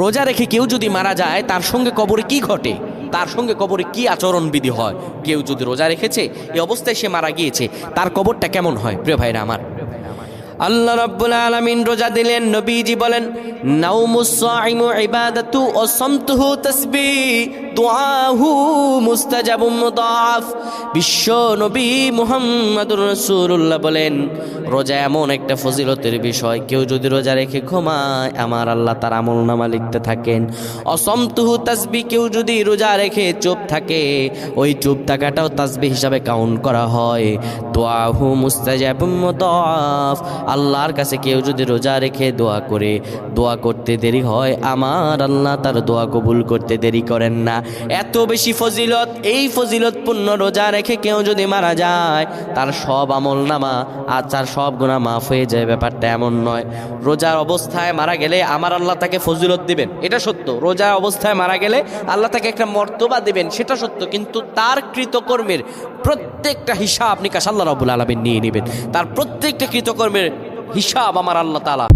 রোজা রেখে কেউ যদি মারা যায় তার সঙ্গে কবরে কি ঘটে, তার সঙ্গে কবরে কি আচরণবিধি হয়? কেউ যদি রোজা রেখেছে এই অবস্থায় সে মারা গিয়েছে, তার কবরটা কেমন হয়? প্রিয় ভাইরা আমার, আল্লাহ রাব্বুল আলামিন রোজা দিলেন, নবীজি বলেন নাউমুস সাইমু ইবাদাতু ওয়া সামতুহু তাসবিহ দুআহু মুস্তাজাবুম মুদাফ। বিশ্ব নবী মুহাম্মদুর রাসূলুল্লাহ বলেন রোজা এমন একটা ফজিলতের বিষয়, কেউ যদি রোজা রেখে ঘুমায় আমার আল্লাহ তার আমলনামা লিখতে থাকেন। অসমতুহু তাসবিহ, কেউ যদি রোজা রেখে চুপ থাকে ওই চুপ থাকাটাও তাসবিহ হিসাবে কাউন্ট করা হয়। দুআহু মুস্তাজাবুম মুদাফ, আল্লাহর কাছে কেউ যদি রোজা রেখে দোয়া করে, দোয়া করতে দেরি হয় আমার আল্লাহ তার দোয়া কবুল করতে দেরি করেন না। এত বেশি ফজিলত, এই ফজিলতপূর্ণ রোজা রেখে কেউ যদি মারা যায় তার সব আমলনামা আর তার সব গুনাহ মাফ হয়ে যায়। ব্যাপারটা এমন নয় রোজার অবস্থায় মারা গেলে আমার আল্লাহ তাকে ফজিলত দিবেন, এটা সত্য। রোজার অবস্থায় মারা গেলে আল্লাহ তাকে একটা মর্তবা দিবেন, সেটা সত্য। কিন্তু তার কৃতকর্মের প্রত্যেকটা হিসাব নিকাশ আল্লাহ রাব্বুল আলামিন নিয়ে নেবেন। তার প্রত্যেকটা কৃতকর্মের হিসাব আমার আল্লাহ তাআলা